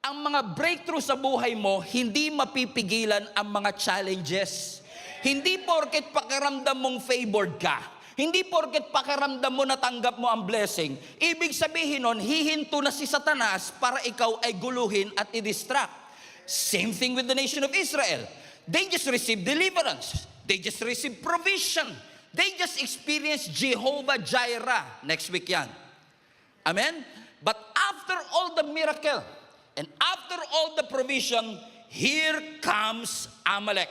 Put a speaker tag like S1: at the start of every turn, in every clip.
S1: ang mga breakthrough sa buhay mo, hindi mapipigilan ang mga challenges. Hindi porket pakiramdam mong favored ka, hindi porket pakiramdam mo natanggap mo ang blessing, ibig sabihin nun, hihinto na si Satanas para ikaw ay guluhin at i-distract. Same thing with the nation of Israel. They just received deliverance. They just received provision. They just experienced Jehovah Jireh. Next week yan. Amen? But after all the miracle, and after all the provision, here comes Amalek.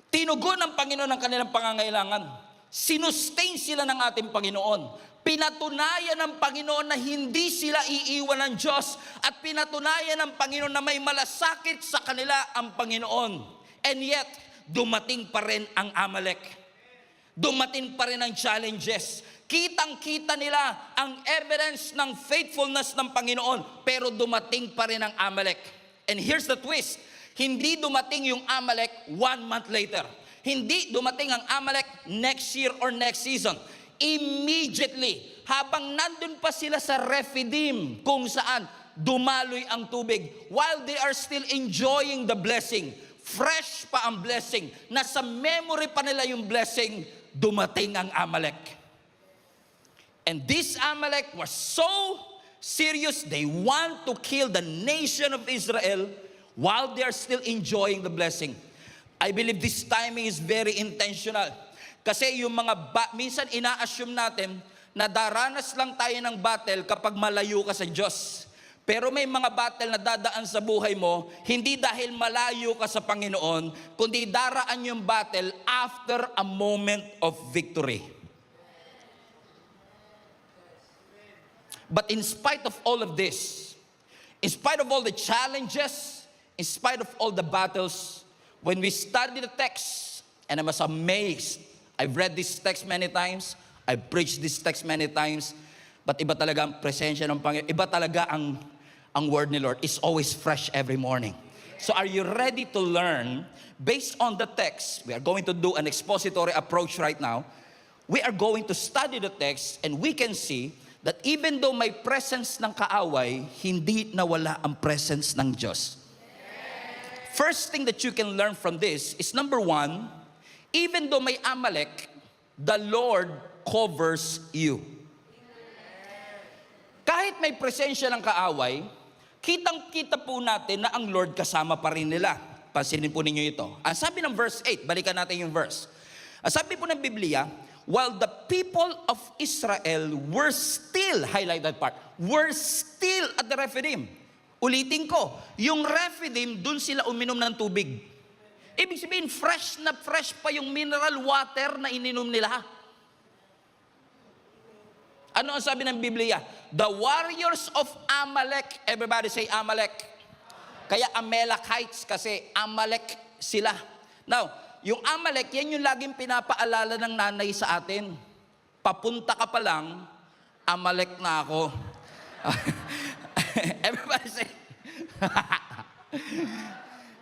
S1: Tinugon ng Panginoon ang kanilang pangangailangan. Sinustain sila ng ating Panginoon. Pinatunayan ng Panginoon na hindi sila iiwan ng Diyos. At pinatunayan ng Panginoon na may malasakit sa kanila ang Panginoon. And yet, dumating pa rin ang Amalek. Dumating pa rin ang challenges. Kitang-kita nila ang evidence ng faithfulness ng Panginoon, pero dumating pa rin ang Amalek. And here's the twist. Hindi dumating yung Amalek 1 month later. Hindi dumating ang Amalek next year or next season. Immediately, habang nandun pa sila sa Rephidim, kung saan dumaloy ang tubig, while they are still enjoying the blessing, fresh pa ang blessing, nasa memory pa nila yung blessing, dumating ang Amalek. And this Amalek was so serious, they want to kill the nation of Israel while they are still enjoying the blessing. I believe this timing is very intentional. Kasi yung mga minsan ina-assume natin na daranas lang tayo ng battle kapag malayo ka sa Diyos. Pero may mga battle na dadaan sa buhay mo, hindi dahil malayo ka sa Panginoon, kundi daraan yung battle after a moment of victory. But in spite of all of this, in spite of all the challenges, in spite of all the battles, when we study the text, and I was amazed, I've read this text many times, I've preached this text many times, but iba talaga ang presensya ng Panginoon, iba talaga ang word ni Lord is always fresh every morning. So are you ready to learn? Based on the text, we are going to do an expository approach right now. We are going to study the text and we can see that even though may presence ng kaaway, hindi nawala ang presence ng Diyos. First thing that you can learn from this is number one, even though may Amalek, the Lord covers you. Kahit may presensya ng kaaway, kitang-kita po natin na ang Lord kasama pa rin nila. Pansinin po ninyo ito. Ang sabi ng verse 8, balikan natin yung verse. Ang sabi po ng Biblia, while the people of Israel were still, highlight that part, were still at the Rephidim. Ulitin ko, yung Rephidim, dun sila uminom ng tubig. Ibig sabihin, fresh na fresh pa yung mineral water na ininom nila. Ano ang sabi ng Biblia? The warriors of Amalek, everybody say Amalek. Kaya Amalekites kasi Amalek sila. Now, yung Amalek, yan yung laging pinapaalala ng nanay sa atin. Papunta ka pa lang, Amalek na ako. Everybody say,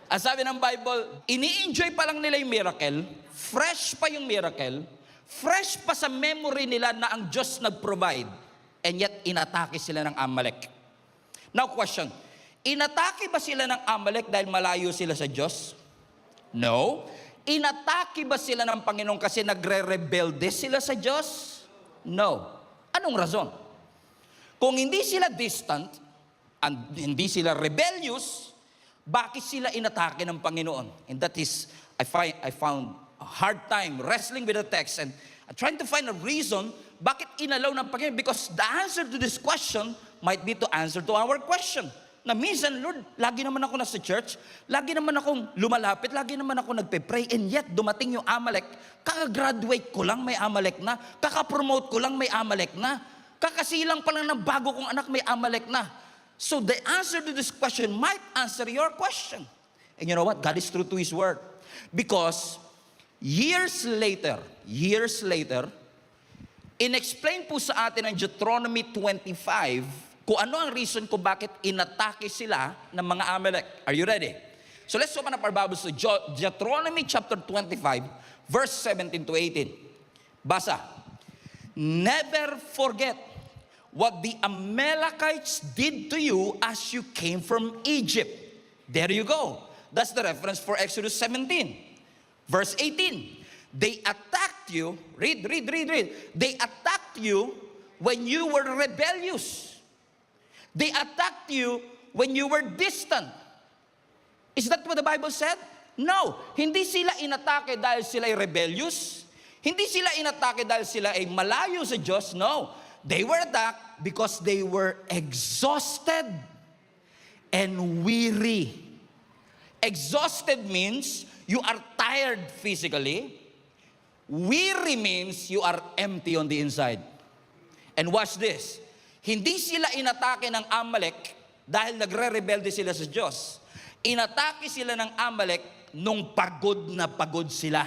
S1: ang sabi ng Bible, ini-enjoy pa lang nila yung miracle, fresh pa yung miracle, fresh pa sa memory nila na ang Diyos nag-provide, and yet inatake sila ng Amalek. Now question, inatake ba sila ng Amalek dahil malayo sila sa Diyos? No. Inatake ba sila ng Panginoon kasi nagre-rebelde sila sa Diyos? No. Anong rason? Kung hindi sila distant, and hindi sila rebellious, bakit sila inatake ng Panginoon? And that is, I found a hard time wrestling with the text and trying to find a reason bakit inalaw ng Panginoon. Because the answer to this question might be to answer to our question. Na minsan, Lord, lagi naman ako nasa church, lagi naman akong lumalapit, lagi naman ako nagpe-pray, and yet dumating yung Amalek, kaka-graduate ko lang may Amalek na, kaka-promote ko lang may Amalek na, kakasilang pa lang ng bago kong anak may Amalek na. So the answer to this question might answer your question. And you know what? God is true to His word. Because years later, in-explain po sa atin ng Deuteronomy 25, kung ano ang reason kung bakit inatake sila ng mga Amalek. Are you ready? So let's open up our Bibles to Deuteronomy chapter 25, verse 17 to 18. Basa. Never forget what the Amalekites did to you as you came from Egypt. There you go. That's the reference for Exodus 17. Verse 18. They attacked you. Read. They attacked you when you were rebellious. They attacked you when you were distant. Is that what the Bible said? No. Hindi sila inatake dahil sila ay rebellious. Hindi sila inatake dahil sila ay malayo sa Diyos. No. They were attacked because they were exhausted and weary. Exhausted means you are tired physically. Weary means you are empty on the inside. And watch this. Hindi sila inatake ng Amalek dahil nagre-rebelde sila sa Diyos. Inatake sila ng Amalek nung pagod na pagod sila.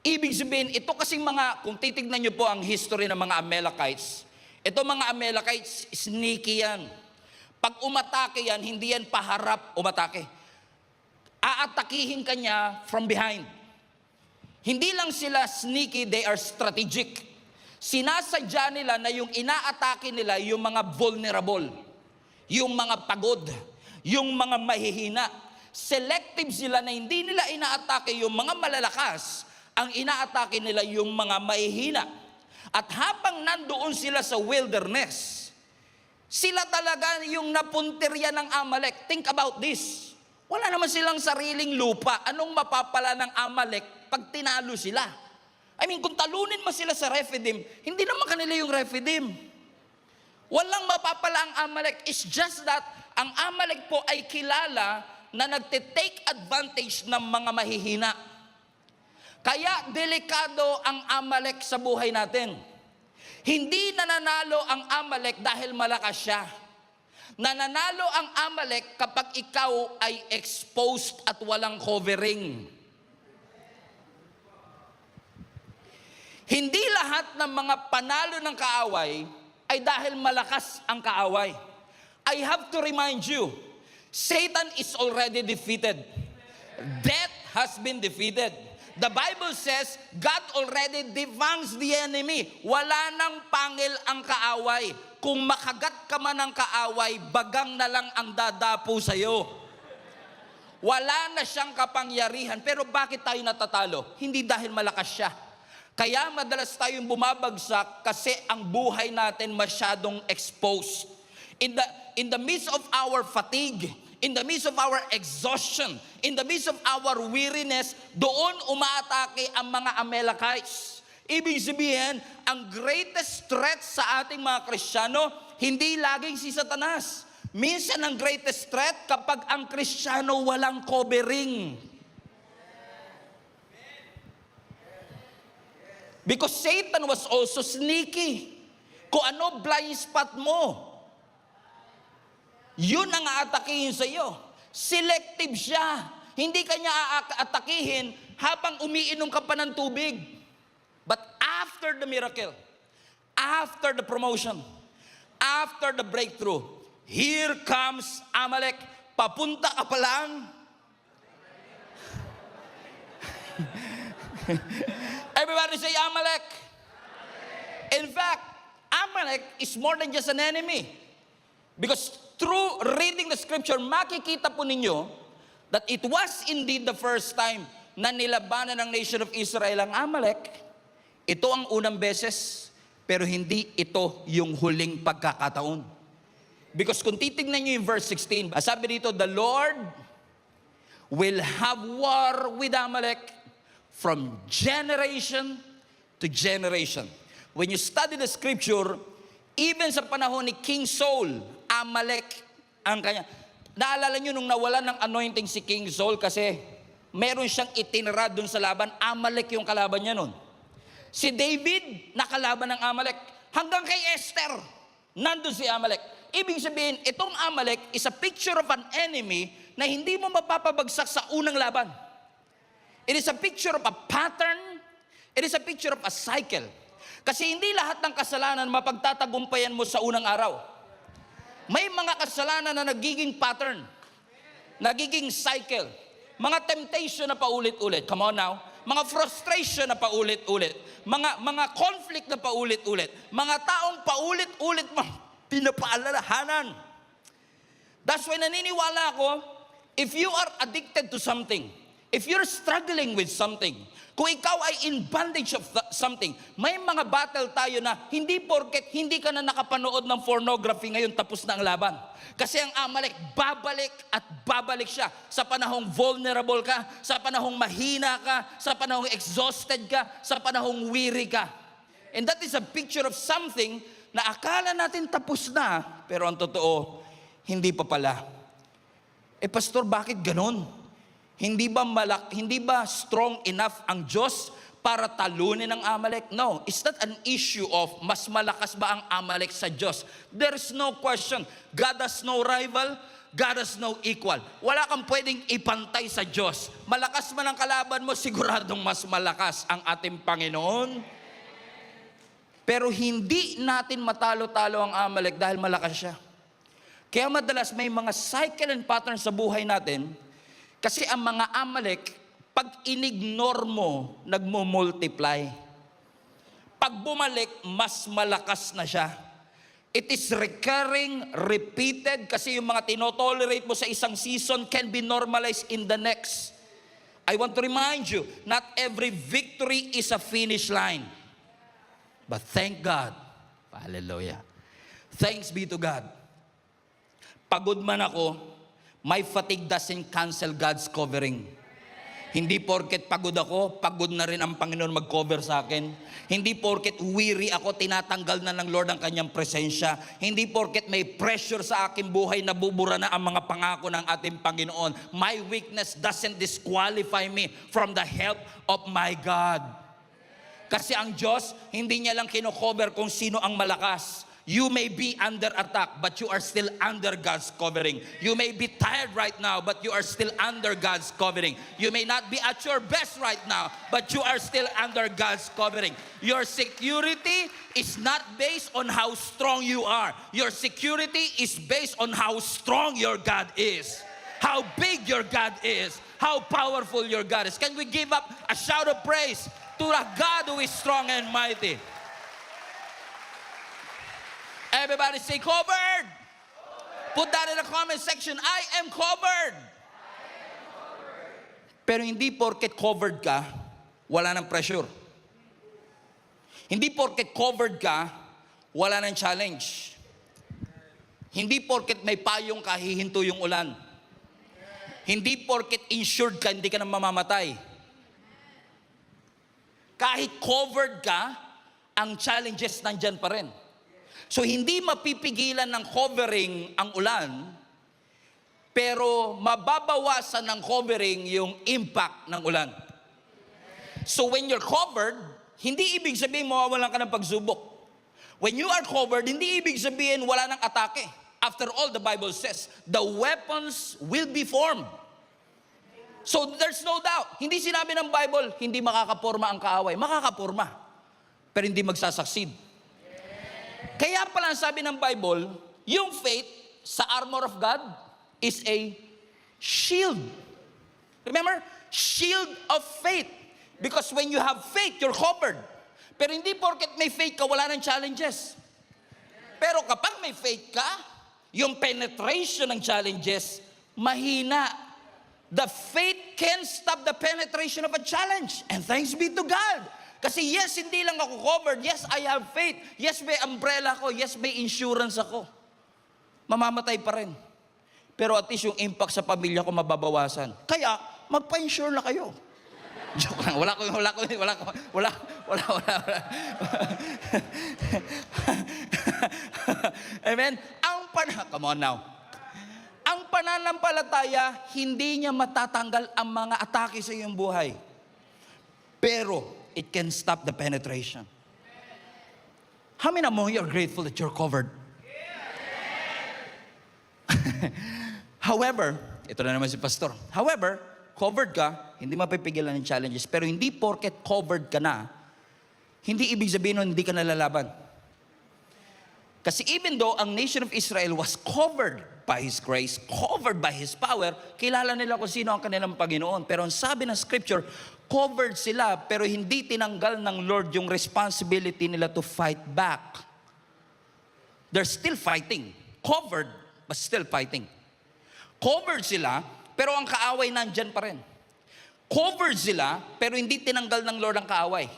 S1: Ibig sabihin, ito kasing mga, kung titignan nyo po ang history ng mga Amalekites, ito mga Amalekites, sneaky yan. Pag umatake yan, hindi yan paharap umatake. Aatakihin ka niya from behind. Hindi lang sila sneaky, they are strategic. Sinasadya nila na yung inaatake nila yung mga vulnerable, yung mga pagod, yung mga mahihina. Selective sila na hindi nila inaatake yung mga malalakas, ang inaatake nila yung mga mahihina. At habang nandoon sila sa wilderness, sila talaga yung napuntirya ng Amalek. Think about this. Wala naman silang sariling lupa. Anong mapapala ng Amalek pag tinalo sila? I mean, kung talunin mo sila sa Rephidim, hindi naman kanila yung Rephidim. Walang mapapala ang Amalek. It's just that ang Amalek po ay kilala na nagte-take advantage ng mga mahihina. Kaya delikado ang Amalek sa buhay natin. Hindi nananalo ang Amalek dahil malakas siya. Nananalo ang Amalek kapag ikaw ay exposed at walang covering. Hindi lahat ng mga panalo ng kaaway ay dahil malakas ang kaaway. I have to remind you, Satan is already defeated. Death has been defeated. The Bible says, God already devangs the enemy. Wala nang pangil ang kaaway. Kung makagat ka man ng kaaway, bagang na lang ang dadapo sa'yo. Wala na siyang kapangyarihan. Pero bakit tayo natatalo? Hindi dahil malakas siya. Kaya madalas tayong bumabagsak kasi ang buhay natin masyadong exposed. In the midst of our fatigue, in the midst of our exhaustion, in the midst of our weariness, doon umaatake ang mga Amalekites. Ibig sabihin, ang greatest threat sa ating mga Kristiyano, hindi laging si Satanas. Minsan ang greatest threat kapag ang Kristiyano walang covering. Because Satan was also sneaky. Kung ano blind spot mo, yun ang aatakihin sa iyo. Selective siya. Hindi ka niya aatakihin habang umiinom ka pa ng tubig. But after the miracle, after the promotion, after the breakthrough, here comes Amalek. Papunta ka pa lang. Everybody say Amalek. In fact, Amalek is more than just an enemy. Because through reading the scripture, makikita po ninyo that it was indeed the first time na nilabanan ng nation of Israel ang Amalek. Ito ang unang beses, pero hindi ito yung huling pagkakataon. Because kung titignan nyo yung verse 16, sabi dito, the Lord will have war with Amalek from generation to generation. When you study the scripture, even sa panahon ni King Saul, Amalek ang kanya. Naalala nyo nung nawalan ng anointing si King Saul kasi meron siyang itinira dun sa laban, Amalek yung kalaban niya nun. Si David, nakalaban ng Amalek. Hanggang kay Esther, nandun si Amalek. Ibig sabihin, itong Amalek is a picture of an enemy na hindi mo mapapabagsak sa unang laban. It is a picture of a pattern. It is a picture of a cycle. Kasi hindi lahat ng kasalanan mapagtatagumpayan mo sa unang araw. May mga kasalanan na nagiging pattern, nagiging cycle, mga temptation na paulit-ulit. Come on now. mga frustration na paulit-ulit, mga conflict na paulit-ulit, mga taong paulit-ulit pinapaalalahanan. That's why naniniwala ako, if you are addicted to something, if you're struggling with something, kung ikaw ay in bondage of something, may mga battle tayo na hindi porket hindi ka na nakapanood ng pornography ngayon tapos na ang laban. Kasi ang Amalek, babalik at babalik siya sa panahong vulnerable ka, sa panahong mahina ka, sa panahong exhausted ka, sa panahong weary ka. And that is a picture of something na akala natin tapos na, pero ang totoo, hindi pa pala. Pastor, bakit ganun? Hindi ba strong enough ang Diyos para talunin ang Amalek? No, it's not an issue of mas malakas ba ang Amalek sa Diyos. There's no question. God has no rival, God has no equal. Wala kang pwedeng ipantay sa Diyos. Malakas man ang kalaban mo, siguradong mas malakas ang ating Panginoon. Pero hindi natin matalo-talo ang Amalek dahil malakas siya. Kaya madalas may mga cycle and pattern sa buhay natin. Kasi ang mga Amalek, pag inignore mo, nagmo-multiply. Pag bumalik, mas malakas na siya. It is recurring, repeated, kasi yung mga tinotolerate mo sa isang season can be normalized in the next. I want to remind you, not every victory is a finish line. But thank God, hallelujah, thanks be to God. Pagod man ako, my fatigue doesn't cancel God's covering. Hindi porket pagod ako, pagod na rin ang Panginoon mag-cover sa akin. Hindi porket weary ako, tinatanggal na ng Lord ang kanyang presensya. Hindi porket may pressure sa aking buhay, nabubura na ang mga pangako ng ating Panginoon. My weakness doesn't disqualify me from the help of my God. Kasi ang Diyos, hindi niya lang kino-cover kung sino ang malakas. You may be under attack, but you are still under God's covering. You may be tired right now, but you are still under God's covering. You may not be at your best right now, but you are still under God's covering. Your security is not based on how strong you are. Your security is based on how strong your God is, how big your God is, how powerful your God is. Can we give up a shout of praise to a God who is strong and mighty? Everybody say covered. Put that in the comment section. I am covered. Pero hindi porket covered ka, wala ng pressure. Hindi porket covered ka, wala ng challenge. Hindi porket may payong ka, hihinto yung ulan. Hindi porket insured ka, hindi ka na mamamatay. Kahit covered ka, ang challenges nandyan pa rin. So hindi mapipigilan ng covering ang ulan, pero mababawasan ng covering yung impact ng ulan. So when you're covered, hindi ibig sabihin mawawalan ka ng pagsubok. When you are covered, hindi ibig sabihin wala ng atake. After all, the Bible says, the weapons will be formed. So there's no doubt. Hindi sinabi ng Bible, hindi makakaporma ang kaaway. Makakaporma, pero hindi magsasucceed. Kaya pala sabi ng Bible, yung faith sa armor of God is a shield. Remember? Shield of faith. Because when you have faith, you're covered. Pero hindi porket may faith ka, wala ng challenges. Pero kapag may faith ka, yung penetration ng challenges, mahina. The faith can stop the penetration of a challenge. And thanks be to God. Kasi yes, hindi lang ako covered. Yes, I have faith. Yes, may umbrella ko. Yes, may insurance ako. Mamamatay pa rin. Pero at least yung impact sa pamilya ko mababawasan. Kaya, magpa-insure na kayo. Joke lang. Wala. Amen? Come on now. Ang pananampalataya, hindi niya matatanggal ang mga atake sa iyong buhay. Pero, it can stop the penetration. How many among you are grateful that you're covered? However, ito na naman si Pastor. However, covered ka, hindi mapipigilan ng challenges. Pero hindi porket covered ka na, hindi ibig sabihin nun hindi ka nalalaban. Kasi even though ang nation of Israel was covered by His grace, covered by His power, kilala nila kung sino ang kanilang Panginoon. Pero ang sabi ng Scripture, Covered sila, pero hindi tinanggal ng Lord yung responsibility nila to fight back. They're still fighting. Covered, but still fighting. Covered sila, pero ang kaaway nandyan pa rin. Covered sila, pero hindi tinanggal ng Lord ang kaaway.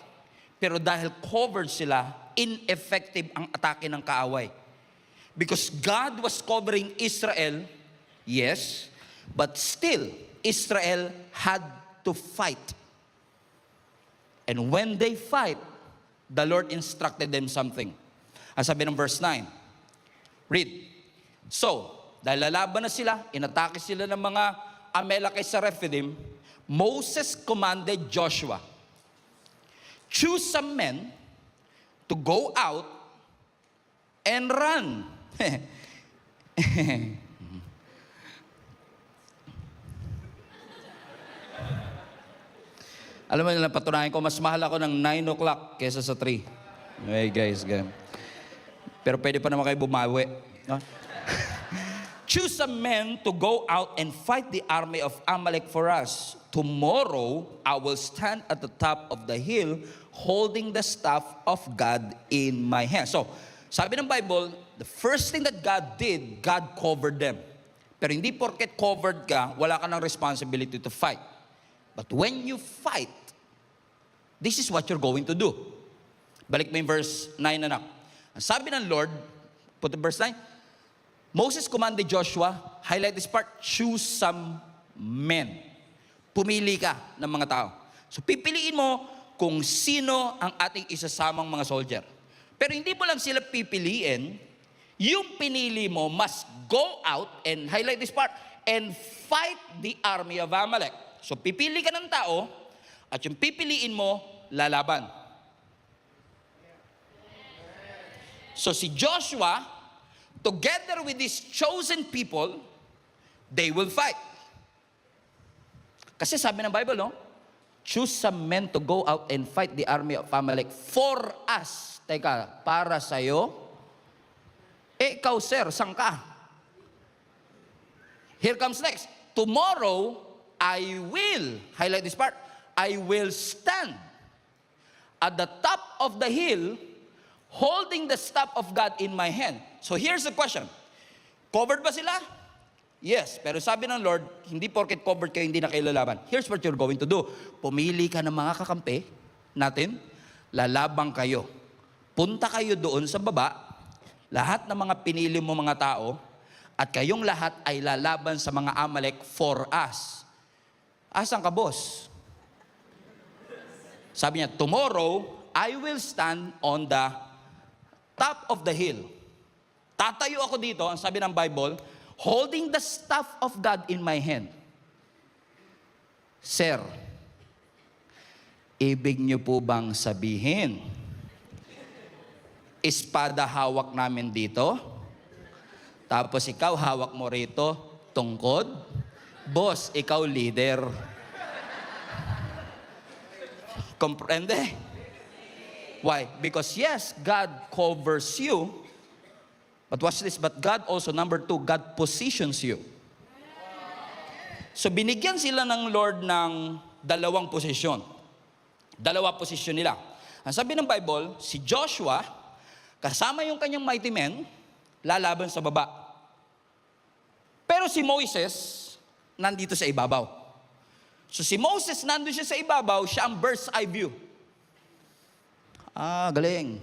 S1: Pero dahil covered sila, ineffective ang atake ng kaaway. Because God was covering Israel, yes, but still, Israel had to fight. And when they fight, the Lord instructed them something. Ang sabi ng verse 9, read. So, dahil lalaban na sila, inatake sila ng mga Amalekite sa Rephidim, Moses commanded Joshua, choose some men to go out and run. Alam mo nila, patunayan ko, mas mahal ako ng 9 o'clock kesa sa 3. Okay, guys. Pero pwede pa naman kayo bumawi. No? Choose some men to go out and fight the army of Amalek for us. Tomorrow, I will stand at the top of the hill holding the staff of God in my hand. So, sabi ng Bible, the first thing that God did, God covered them. Pero hindi porket covered ka, wala ka ng responsibility to fight. But when you fight, this is what you're going to do. Balik mo yung verse 9, anak. Ang sabi ng Lord, put the verse 9, Moses commanded Joshua, highlight this part, choose some men. Pumili ka ng mga tao. So pipiliin mo kung sino ang ating isasamang mga soldier. Pero hindi mo lang sila pipiliin, yung pinili mo must go out, and highlight this part, and fight the army of Amalek. So pipili ka ng tao, at yung pipiliin mo, lalaban. So si Joshua, together with these chosen people, they will fight. Kasi sabi ng Bible, no? Choose some men to go out and fight the army of Amalek for us. Teka, para sa'yo? Ikaw, sir, saan ka? Here comes next. Tomorrow, I will, highlight this part, I will stand at the top of the hill holding the staff of God in my hand. So here's the question. Covered ba sila? Yes, pero sabi ng Lord, hindi porket covered kayo, hindi na kayo lalaban. Here's what you're going to do. Pumili ka ng mga kakampi natin, lalabang kayo. Punta kayo doon sa baba, lahat ng mga pinili mo mga tao, at kayong lahat ay lalaban sa mga Amalek for us. Asan ka, boss? Sabi niya, tomorrow, I will stand on the top of the hill. Tatayo ako dito, ang sabi ng Bible, holding the staff of God in my hand. Sir, ibig niyo po bang sabihin, espada hawak namin dito, tapos ikaw hawak mo rito, tungkod? Boss, ikaw leader. Comprende? Why? Because yes, God covers you. But watch this, but God also, number 2, God positions you. So binigyan sila ng Lord ng dalawang posisyon. Dalawa posisyon nila. Ang sabi ng Bible, si Joshua, kasama yung kanyang mighty men, lalaban sa baba. Pero si Moses, nandito sa ibabaw. So si Moses, nandito siya sa ibabaw, siya ang bird's eye view. Ah, galing.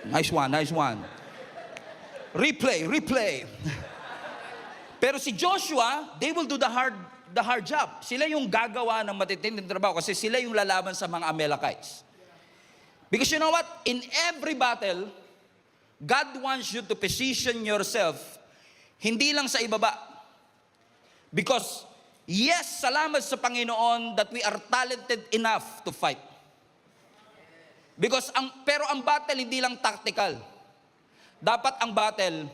S1: Nice one, nice one. Replay. Pero si Joshua, they will do the hard job. Sila yung gagawa ng matitinding trabaho kasi sila yung lalaban sa mga Amalekites. Because you know what? In every battle, God wants you to position yourself hindi lang sa ibaba. Because yes, salamat sa Panginoon that we are talented enough to fight. Because pero ang battle hindi lang tactical. Dapat ang battle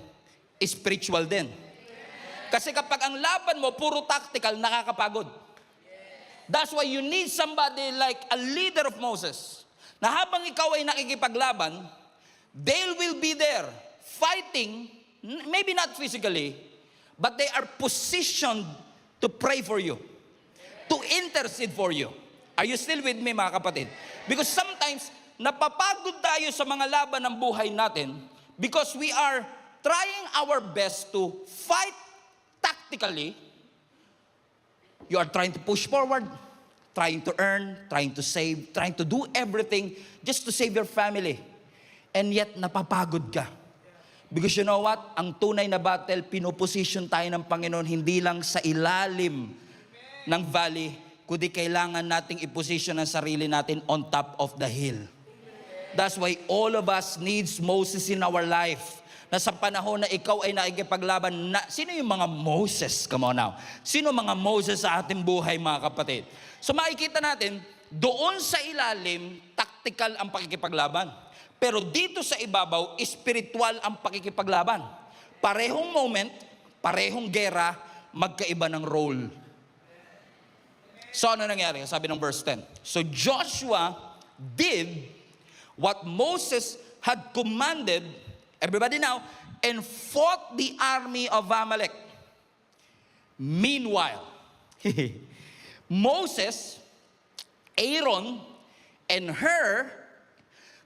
S1: spiritual din. Kasi kapag ang laban mo puro tactical, nakakapagod. That's why you need somebody like a leader of Moses. Na habang ikaw ay nakikipaglaban, they will be there fighting, maybe not physically, but they are positioned to pray for you, to intercede for you. Are you still with me, mga kapatid? Because sometimes, napapagod tayo sa mga laban ng buhay natin because we are trying our best to fight tactically. You are trying to push forward, trying to earn, trying to save, trying to do everything just to save your family. And yet, napapagod ka. Because you know what? Ang tunay na battle, pinoposition tayo ng Panginoon hindi lang sa ilalim ng valley, kundi kailangan nating iposition ang sarili natin on top of the hill. That's why all of us needs Moses in our life. Na sa panahon na ikaw ay nakikipaglaban, sino yung mga Moses? Come on now. Sino mga Moses sa ating buhay, mga kapatid? So makikita natin, doon sa ilalim, tactical ang pakikipaglaban. Pero dito sa ibabaw, spiritual ang pakikipaglaban. Parehong moment, parehong gera, magkaiba ng role. So ano nangyari? Sabi ng verse 10. So Joshua did what Moses had commanded, everybody now, and fought the army of Amalek. Meanwhile, Moses, Aaron, and Hur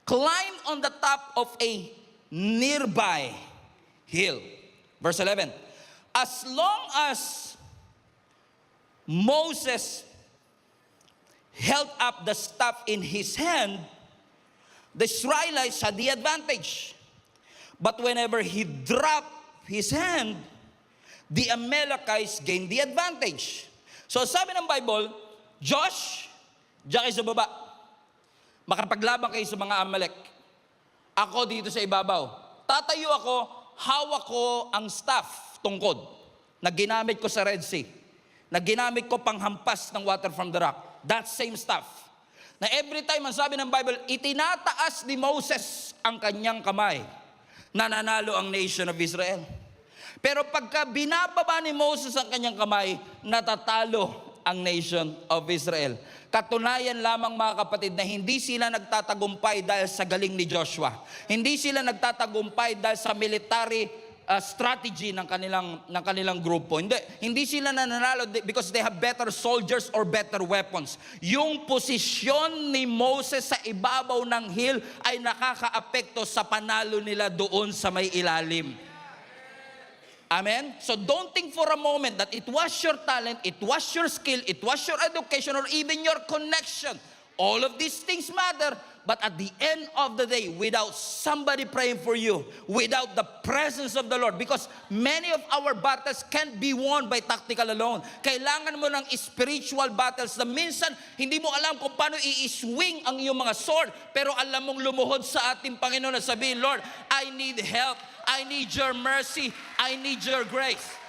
S1: climbed on the top of a nearby hill. Verse 11. As long as Moses held up the staff in his hand, the Israelites had the advantage. But whenever he dropped his hand, the Amalekites gained the advantage. So sabi ng Bible, Josh, diyan kayo sa baba. Makapaglaban kayo sa mga Amalek. Ako dito sa ibabaw. Tatayo ako, hawak ko ang staff, tungkod, na ginamit ko sa Red Sea, na ginamit ko panghampas ng water from the rock. That same stuff. Na every time, ang sabi ng Bible, itinataas ni Moses ang kanyang kamay, nananalo ang nation of Israel. Pero pagka binababa ni Moses ang kanyang kamay, natatalo ang nation of Israel. Katunayan lamang, mga kapatid, na hindi sila nagtatagumpay dahil sa galing ni Joshua. Hindi sila nagtatagumpay dahil sa military strategy ng kanilang grupo. Hindi sila nananalo because they have better soldiers or better weapons. Yung posisyon ni Moses sa ibabaw ng hill ay nakakaapekto sa panalo nila doon sa may ilalim. Amen? So don't think for a moment that it was your talent, it was your skill, it was your education, or even your connection. All of these things matter, but at the end of the day, without somebody praying for you, without the presence of the Lord, because many of our battles can't be won by tactical alone. Kailangan mo ng spiritual battles na minsan hindi mo alam kung paano i-swing ang iyong mga sword, pero alam mong lumuhod sa ating Panginoon na sabihin, Lord, I need help. I need your mercy. I need your grace.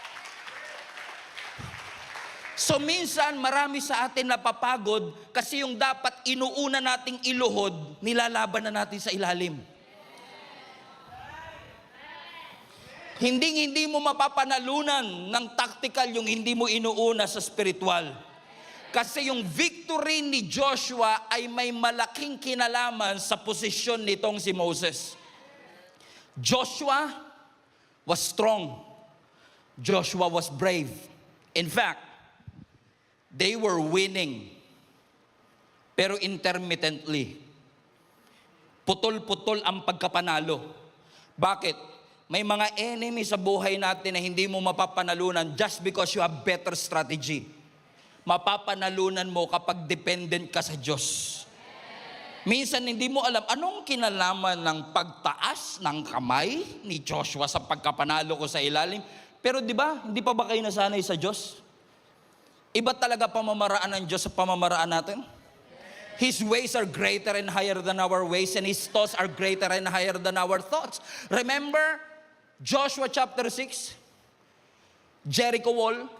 S1: So minsan, marami sa atin napapagod kasi yung dapat inuuna nating iluhod, nilalaban na natin sa ilalim. Hindi mo mapapanalunan ng tactical yung hindi mo inuuna sa spiritual. Kasi yung victory ni Joshua ay may malaking kinalaman sa posisyon nitong si Moses. Joshua was strong. Joshua was brave. In fact, they were winning, pero intermittently. Putol-putol ang pagkapanalo. Bakit? May mga enemy sa buhay natin na hindi mo mapapanalunan just because you have better strategy. Mapapanalunan mo kapag dependent ka sa Diyos. Minsan hindi mo alam, anong kinalaman ng pagtaas ng kamay ni Joshua sa pagkapanalo ko sa ilalim? Pero di ba, hindi pa ba kayo nasanay sa Diyos? Iba talaga pamamaraan ng Diyos sa pamamaraan natin. His ways are greater and higher than our ways, and His thoughts are greater and higher than our thoughts. Remember Joshua chapter 6, Jericho wall.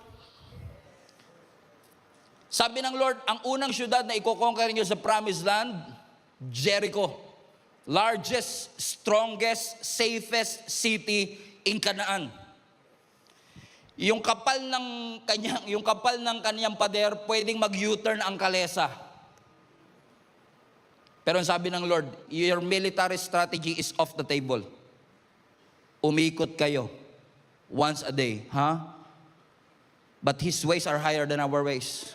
S1: Sabi ng Lord, ang unang syudad na iko-conquer niyo sa promised land, Jericho. Largest, strongest, safest city in Canaan. Yung kapal ng kanyang pader, pwedeng mag-U-turn ang kalesa. Pero ang sabi ng Lord, your military strategy is off the table. Umikot kayo once a day, But His ways are higher than our ways.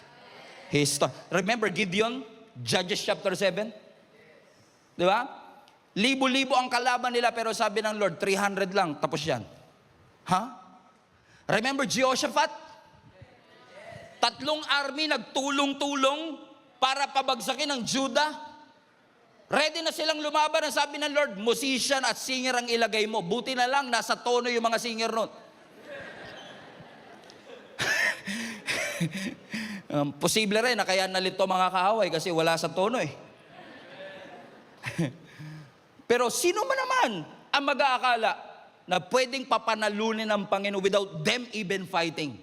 S1: Remember Gideon? Judges chapter 7? Di ba? Libo-libo ang kalaban nila, pero sabi ng Lord, 300 lang, tapos yan. Ha? Remember Jehoshaphat? 3 army nagtulong-tulong para pabagsakin ang Judah. Ready na silang lumaban. Ang sabi ng Lord, musician at singer ang ilagay mo. Buti na lang, nasa tono yung mga singer nun. Posible rin na kaya nalito mga kaaway kasi wala sa tono eh. Pero sino man naman ang mag-aakala na pwedeng papanalunin ng Panginoon without them even fighting?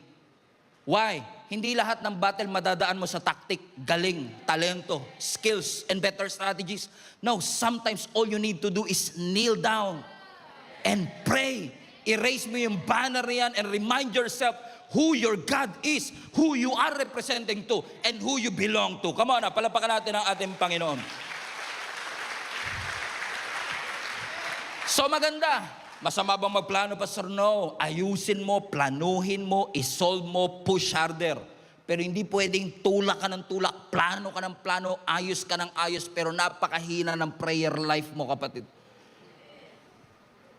S1: Why? Hindi lahat ng battle madadaan mo sa tactic, galing, talento, skills, and better strategies. No, sometimes all you need to do is kneel down and pray. Erase mo yung banner yan and remind yourself who your God is, who you are representing to, and who you belong to. Come on, palapakan natin ang ating Panginoon. So maganda. Masama bang magplano, Pastor? No. Ayusin mo, planuhin mo, isolve mo, push harder. Pero hindi pwedeng tulak ka ng tulak, plano ka ng plano, ayos ka ng ayos, pero napakahina ng prayer life mo, kapatid.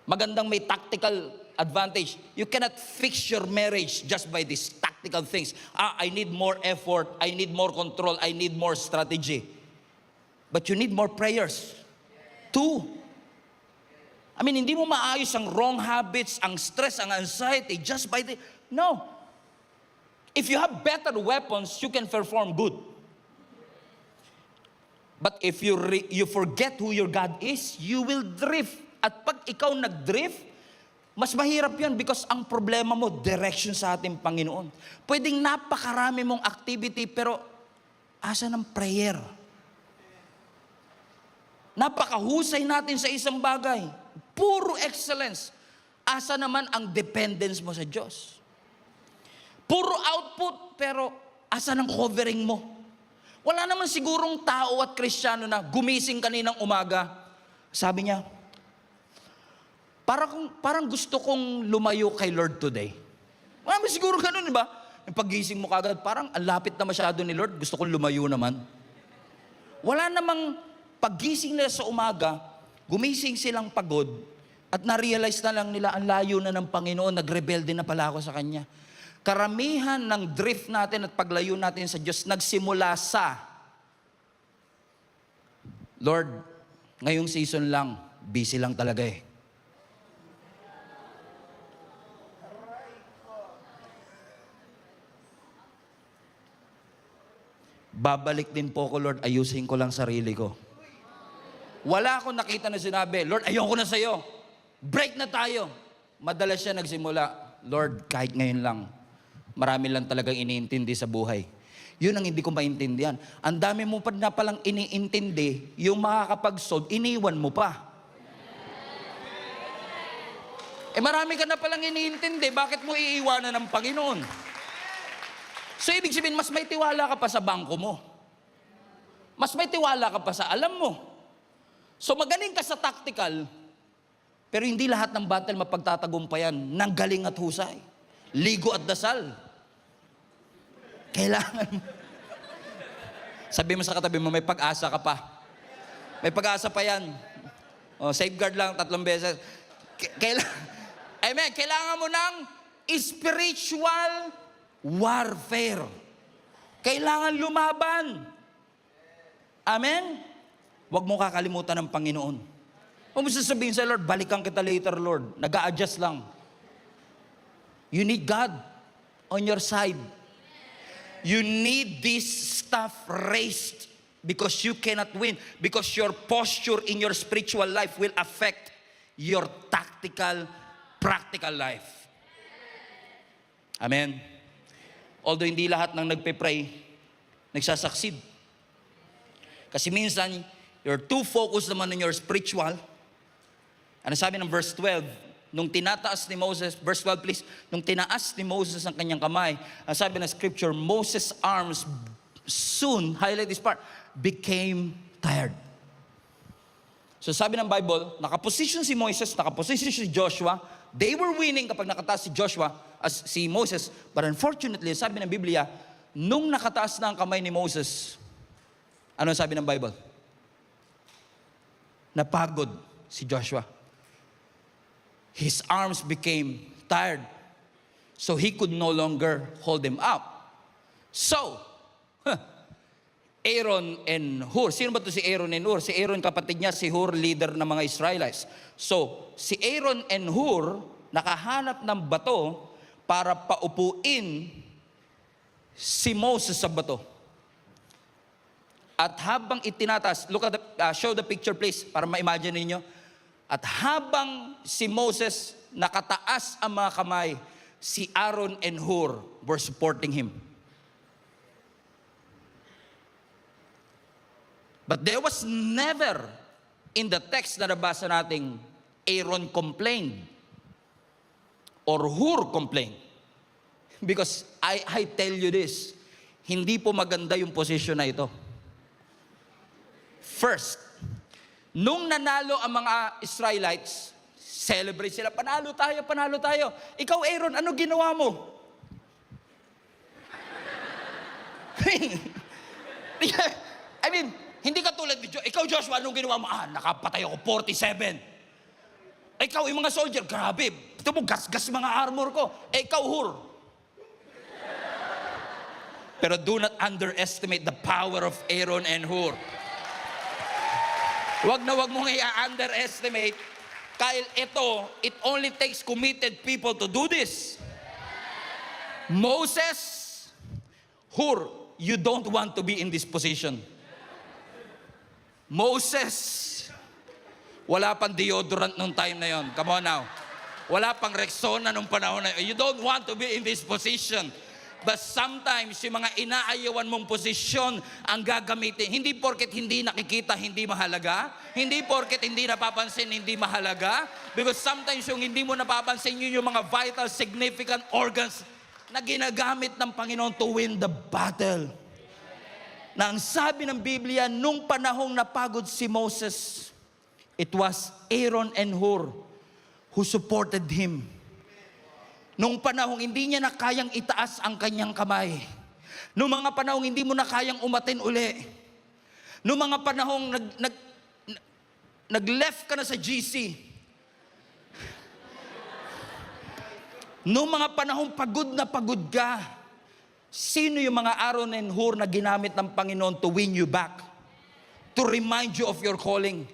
S1: Magandang may tactical advantage. You cannot fix your marriage just by these tactical things. I need more effort, I need more control, I need more strategy. But you need more prayers. 2. Hindi mo maayos ang wrong habits, ang stress, ang anxiety just by the... No. If you have better weapons, you can perform good. But if you forget who your God is, you will drift. At pag ikaw nag-drift, mas mahirap yan because ang problema mo, direction sa ating Panginoon. Pwedeng napakarami mong activity, pero asa ng prayer? Napakahusay natin sa isang bagay. Puro excellence. Asa naman ang dependence mo sa Diyos? Puro output, pero asa ng covering mo? Wala naman sigurong tao at Kristiyano na gumising kaninang umaga. Sabi niya, parang gusto kong lumayo kay Lord today. Wala naman siguro ganun, di ba? Yung paggising mo kagad, parang ang lapit na masyado ni Lord, gusto kong lumayo naman. Wala namang paggising nila sa umaga, gumising silang pagod at na-realize na lang nila ang layo na ng Panginoon, nagrebelde na pala ako sa Kanya. Karamihan ng drift natin at paglayo natin sa Diyos nagsimula sa, Lord, ngayong season lang, busy lang talaga eh. Babalik din po ko, Lord, ayusin ko lang sarili ko. Wala akong nakita na sinabi, Lord, ayoko na sa'yo. Break na tayo. Madalas siya nagsimula, Lord, kahit ngayon lang, marami lang talagang iniintindi sa buhay. Yun ang hindi ko maintindihan. Ang dami mo pa na palang iniintindi, yung makakapag-solve, iniwan mo pa. Marami ka na palang iniintindi, bakit mo iiwanan ng Panginoon? So, ibig sabihin, mas may tiwala ka pa sa bangko mo. Mas may tiwala ka pa sa alam mo. So magaling ka sa tactical, pero hindi lahat ng battle mapagtatagumpayan ng galing at husay. Ligo at dasal. Kailangan. Sabi mo sa katabi mo, may pag-asa ka pa. May pag-asa pa yan. Safeguard lang 3 beses. Amen. Kailangan mo ng spiritual warfare. Kailangan lumaban. Amen? Huwag mo kakalimutan ng Panginoon. Huwag mo sasabihin sa Lord, balikan kita later, Lord. Nag-a-adjust lang. You need God on your side. You need this stuff raised because you cannot win. Because your posture in your spiritual life will affect your tactical, practical life. Amen? Although hindi lahat ng nagpe-pray, nagsasucceed. Kasi minsan, you're too focused naman on your spiritual. Ano sabi ng verse 12? Nung tinataas ni Moses, verse 12 please, nung tinaas ni Moses ang kanyang kamay, ang sabi ng scripture, Moses' arms soon, highlight this part, became tired. So sabi ng Bible, nakaposition si Moses, nakaposition si Joshua, they were winning kapag nakataas si Joshua, as si Moses, but unfortunately, sabi ng Biblia, nung nakataas na ang kamay ni Moses, ano sabi ng Bible? Napagod si Joshua. His arms became tired, so he could no longer hold them up. So, Aaron and Hur. Sino ba to si Aaron and Hur? Si Aaron kapatid niya, si Hur leader ng mga Israelites. So, si Aaron and Hur nakahanap ng bato para paupuin si Moses sa bato. At habang itinataas, look at show the picture please, para ma-imagine ninyo. At habang si Moses nakataas ang mga kamay, si Aaron and Hur were supporting him. But there was never in the text na nabasa nating Aaron complained or Hur complained. Because I tell you this, hindi po maganda yung position na ito. First, nung nanalo ang mga Israelites, celebrate sila, panalo tayo, panalo tayo. Ikaw Aaron, ano ginawa mo? I mean, hindi ka tulad ni Ikaw Joshua, anong ginawa mo? Nakapatay ako, 47. Ikaw, yung mga soldier, grabe. Ito mo, gas-gas mga armor ko. Ikaw, Hur. Pero do not underestimate the power of Aaron and Hur. Wag mong i-underestimate. Kyle, it only takes committed people to do this. Moses, Hur, you don't want to be in this position. Moses, wala pang deodorant nung time na yon. Come on now. Wala pang Rexona nung panahon na yon. You don't want to be in this position. But sometimes, yung mga inaayawan mong posisyon ang gagamitin. Hindi porket hindi nakikita, hindi mahalaga. Hindi porket hindi napapansin, hindi mahalaga. Because sometimes yung hindi mo napapansin, yun yung mga vital, significant organs na ginagamit ng Panginoon to win the battle. Na ang sabi ng Biblia, nung panahong napagod si Moses, it was Aaron and Hur who supported him. Nung panahong hindi niya na kayang itaas ang kanyang kamay. Nung mga panahong hindi mo na kayang umatin uli. Nung mga panahong nag-left ka na sa GC. Nung mga panahong pagod na pagod ka. Sino yung mga Aaron and Hur na ginamit ng Panginoon to win you back? To remind you of your calling.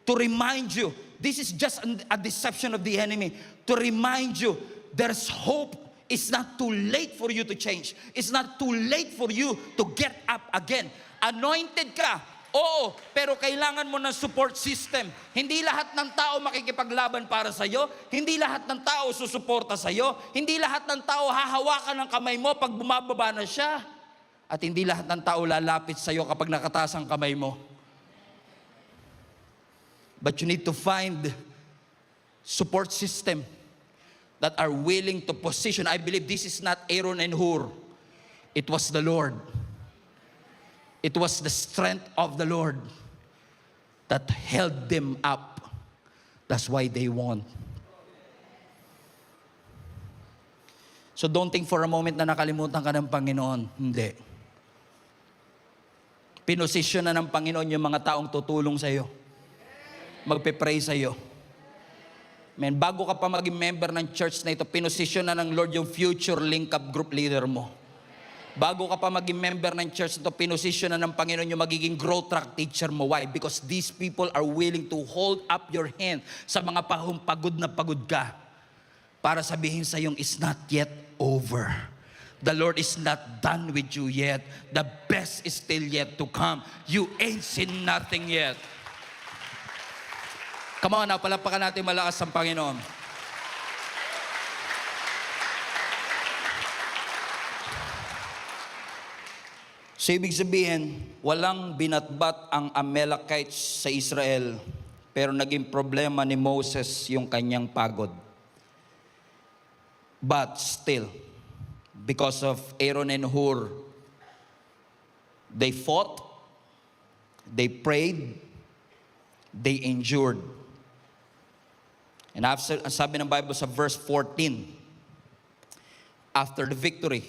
S1: To remind you, this is just a deception of the enemy. To remind you, there's hope. It's not too late for you to change. It's not too late for you to get up again. Anointed ka. Oo, pero kailangan mo ng support system. Hindi lahat ng tao makikipaglaban para sa'yo. Hindi lahat ng tao susuporta sa'yo. Hindi lahat ng tao hahawakan ng kamay mo pag bumababa na siya. At hindi lahat ng tao lalapit sa'yo kapag nakataas ang kamay mo. But you need to find support system that are willing to position. I believe this is not Aaron and Hur. It was the Lord. It was the strength of the Lord that held them up. That's why they won. So don't think for a moment na nakalimutan ka ng Panginoon. Hindi. Pinosisyon na ng Panginoon yung mga taong tutulong sa iyo. Magpe-pray sa iyo. Man, bago ka pa maging member ng church na ito, pinosisyon na ng Lord yung future link-up group leader mo. Bago ka pa maging member ng church na ito, pinosisyon na ng Panginoon yung magiging growth track teacher mo. Why? Because these people are willing to hold up your hand sa mga pagod na pagod ka para sabihin sa yung it's not yet over. The Lord is not done with you yet. The best is still yet to come. You ain't seen nothing yet. Come on now, palapakan natin malakas ang Panginoon. So ibig sabihin, walang binatbat ang Amalekites sa Israel, pero naging problema ni Moses yung kanyang pagod. But still, because of Aaron and Hur, they fought, they prayed, they endured. And sabi ng Bible sa verse 14, after the victory,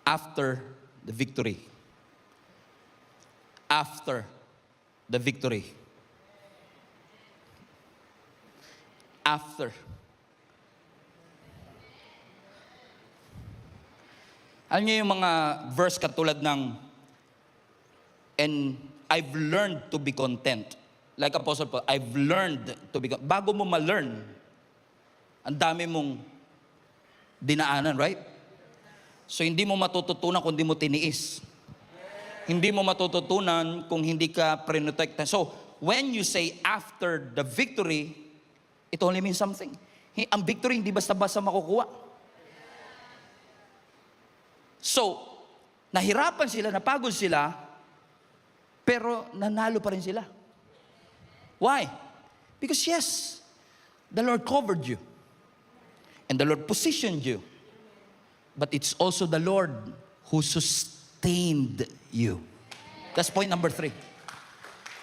S1: after the victory. After the victory. After. Alam niyo yung mga verse katulad ng, and I've learned to be content. Like Apostle Paul, I've learned to be content. Bago mo ma-learn, ang dami mong dinaanan, right? So hindi mo matututunan kung hindi mo tiniis. Hindi mo matututunan kung hindi ka prinotekta. So, when you say after the victory, it only means something. Ang victory hindi basta-basta makukuha. So, nahirapan sila, napagod sila, pero nanalo pa rin sila. Why? Because yes, the Lord covered you. And the Lord positioned you. But it's also the Lord who sustained you. That's point number 3.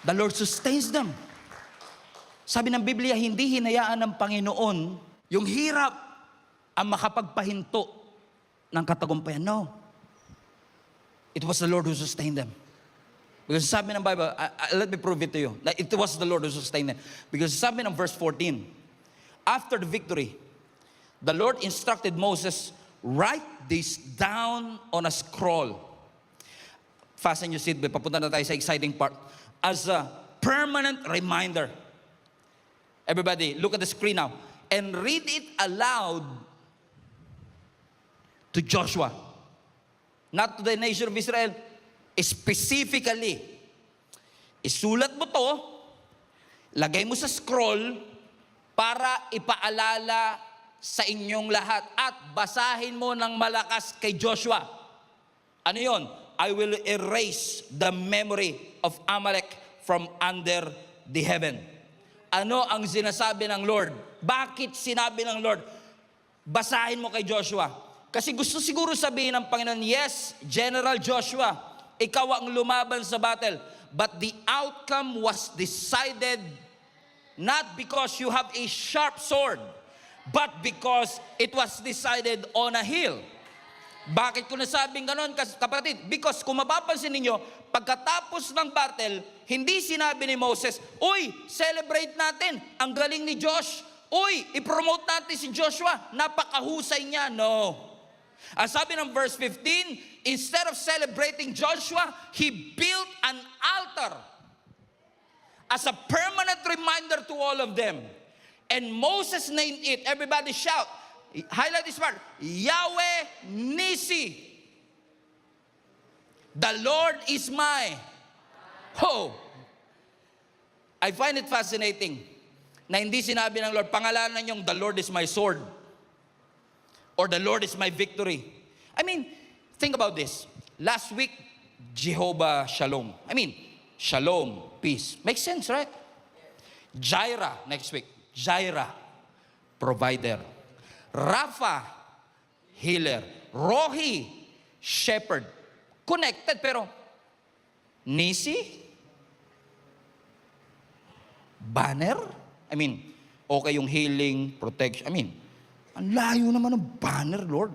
S1: The Lord sustains them. Sabi ng Biblia, hindi hinayaan ng Panginoon yung hirap ang makapagpahinto ng katagumpayan. No. It was the Lord who sustained them. Because sabi ng Bible, let me prove it to you. That it was the Lord who sustained them. Because sabi ng verse 14, after the victory, the Lord instructed Moses, write this down on a scroll. Fasten your seatbelt. Papunta na tayo sa exciting part. As a permanent reminder. Everybody, look at the screen now. And read it aloud to Joshua. Not to the nation of Israel. Specifically. Isulat mo to, lagay mo sa scroll, para ipaalala sa inyong lahat. At basahin mo ng malakas kay Joshua. Ano yun? I will erase the memory of Amalek from under the heaven. Ano ang sinasabi ng Lord? Bakit sinabi ng Lord? Basahin mo kay Joshua. Kasi gusto siguro sabihin ng Panginoon, yes, General Joshua, ikaw ang lumaban sa battle. But the outcome was decided not because you have a sharp sword, but because it was decided on a hill. Bakit ko nasabing ganon, kapatid? Because kung mapapansin ninyo, pagkatapos ng battle, hindi sinabi ni Moses, uy, celebrate natin, ang galing ni Josh. Uy, i-promote natin si Joshua, napakahusay niya. No. Ang sabi ng verse 15, instead of celebrating Joshua, he built an altar as a permanent reminder to all of them. And Moses named it, everybody shout, highlight this part, Yahweh Nisi. The Lord is my hope. I find it fascinating na hindi sinabi ng Lord, pangalanan yung the Lord is my sword or the Lord is my victory. I mean, think about this. Last week, Jehovah Shalom. I mean, Shalom, peace. Makes sense, right? Jireh, next week. Jireh, provider. Rapha, healer. Rohi, shepherd. Connected, pero Nisi, banner. I mean, okay yung healing, protection. I mean, ang layo naman ng banner, Lord.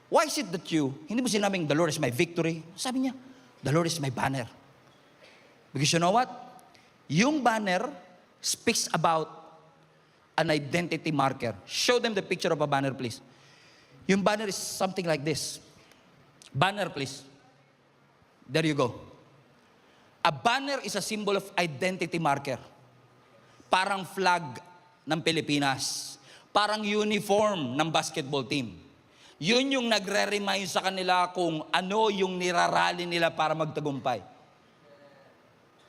S1: Why is it that hindi mo sinabing, the Lord is my victory? Sabi niya, the Lord is my banner. Because you know what? Yung banner speaks about an identity marker. Show them the picture of a banner, please. Yung banner is something like this. Banner, please. There you go. A banner is a symbol of identity marker. Parang flag ng Pilipinas. Parang uniform ng basketball team. Yun yung nagre-remind sa kanila kung ano yung nirarally nila para magtagumpay.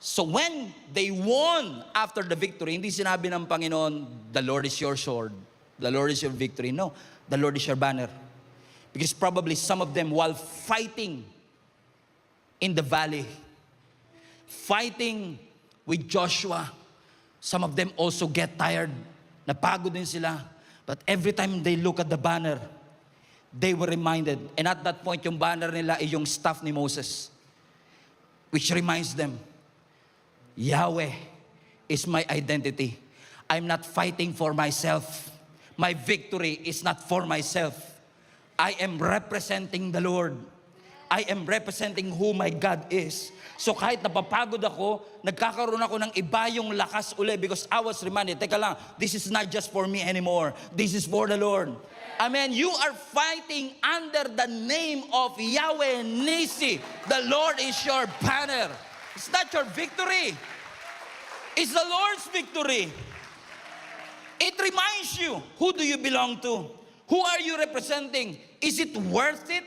S1: So when they won after the victory, hindi sinabi ng Panginoon, the Lord is your sword, the Lord is your victory. No, the Lord is your banner. Because probably some of them, while fighting in the valley, fighting with Joshua, some of them also get tired. Napagod din sila. But every time they look at the banner, they were reminded. And at that point, yung banner nila ay yung staff ni Moses, which reminds them, Yahweh is my identity. I'm not fighting for myself. My victory is not for myself. I am representing the Lord. I am representing who my God is. So kahit napapagod ako, nagkakaroon ako ng iba yung lakas uli because I was reminded, teka lang, this is not just for me anymore. This is for the Lord. Amen. You are fighting under the name of Yahweh Nisi. The Lord is your banner. It's not your victory. It's the Lord's victory. It reminds you, who do you belong to? Who are you representing? Is it worth it?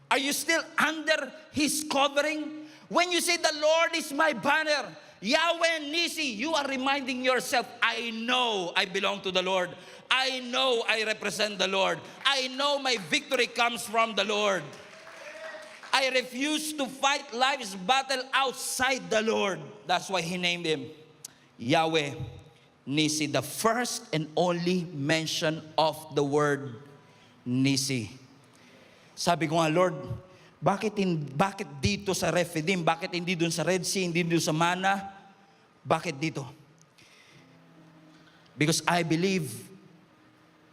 S1: Are you still under His covering? When you say the Lord is my banner, Yahweh Nisi, you are reminding yourself, I know I belong to the Lord. I know I represent the Lord. I know my victory comes from the Lord. I refuse to fight life's battle outside the Lord. That's why He named Him Yahweh Nisi, the first and only mention of the word Nisi. Sabi ko nga, Lord, bakit dito sa Rephidim? Bakit hindi dun sa Red Sea? Hindi dun sa Mana? Bakit dito? Because I believe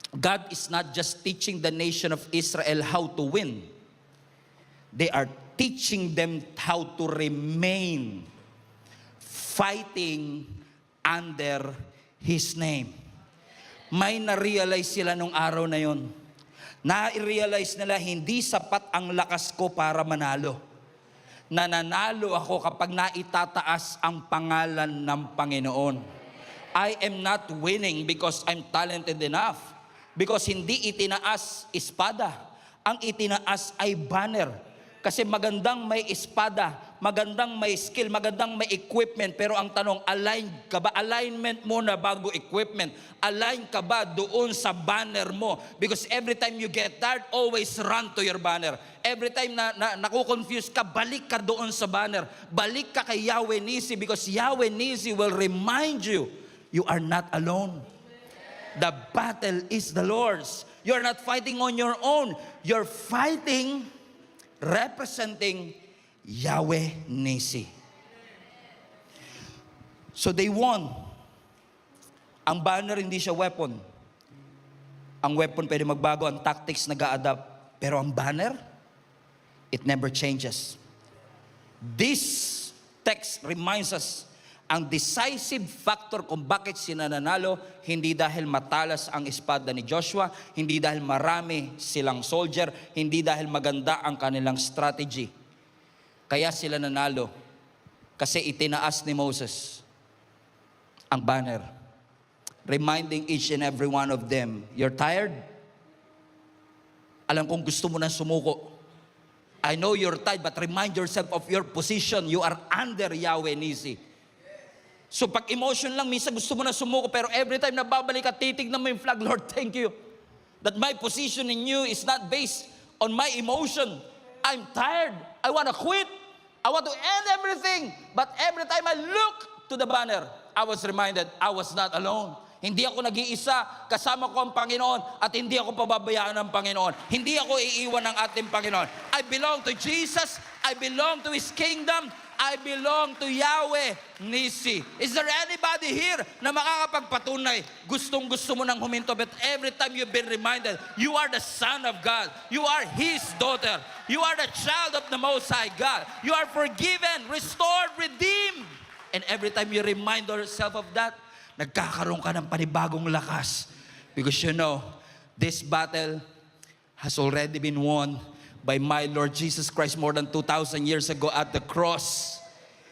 S1: God is not just teaching the nation of Israel how to win. They are teaching them how to remain fighting under His name. May na-realize sila nung araw na yon. Na-realize nila hindi sapat ang lakas ko para manalo. Nananalo ako kapag naitataas ang pangalan ng Panginoon. I am not winning because I'm talented enough. Because hindi itinaas espada. Ang itinaas ay banner. Kasi magandang may espada, magandang may skill, magandang may equipment. Pero ang tanong, align ka ba? Alignment muna bago equipment. Align ka ba doon sa banner mo? Because every time you get tired, always run to your banner. Every time na nakukonfuse ka, balik ka doon sa banner. Balik ka kay Yahweh Nisi because Yahweh Nisi will remind you, you are not alone. The battle is the Lord's. You're not fighting on your own. You're fighting representing Yahweh Nisi. So they won. Ang banner hindi siya weapon. Ang weapon pwede magbago, ang tactics nag-a-adapt. Pero ang banner, it never changes. This text reminds us, ang decisive factor kung bakit sila nanalo, hindi dahil matalas ang espada ni Joshua, hindi dahil marami silang soldier, hindi dahil maganda ang kanilang strategy. Kaya sila nanalo. Kasi itinaas ni Moses ang banner. Reminding each and every one of them, you're tired? Alam kong gusto mo na sumuko. I know you're tired, but remind yourself of your position. You are under Yahweh Nisi. So pag emotion lang, minsan gusto mo na sumuko, pero every time na babalik at titignan mo yung flag, Lord, thank you. That my position in you is not based on my emotion. I'm tired. I want to quit. I want to end everything. But every time I look to the banner, I was reminded, I was not alone. Hindi ako nag-iisa, kasama ko ang Panginoon at hindi ako pababayaan ng Panginoon. Hindi ako iiwan ng ating Panginoon. I belong to Jesus. I belong to His kingdom. I belong to Yahweh Nisi. Is there anybody here na makakapagpatunay? Gustong-gusto mo nang huminto, but every time you've been reminded, you are the son of God. You are His daughter. You are the child of the Most High God. You are forgiven, restored, redeemed. And every time you remind yourself of that, nagkakaroon ka ng panibagong lakas. Because you know, this battle has already been won by my Lord Jesus Christ more than 2,000 years ago at the cross.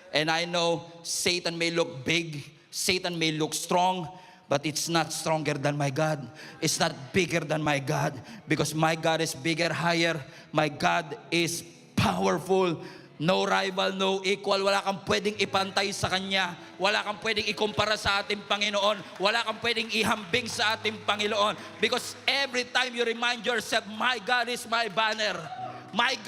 S1: And I know Satan may look big, Satan may look strong, but it's not stronger than my God. It's not bigger than my God. Because my God is bigger, higher. My God is powerful. No rival, no equal. Wala kang pwedeng ipantay sa Kanya. Wala kang pwedeng ikumpara sa ating Panginoon. Wala kang pwedeng ihambing sa ating Panginoon. Because every time you remind yourself, my God is my banner. My God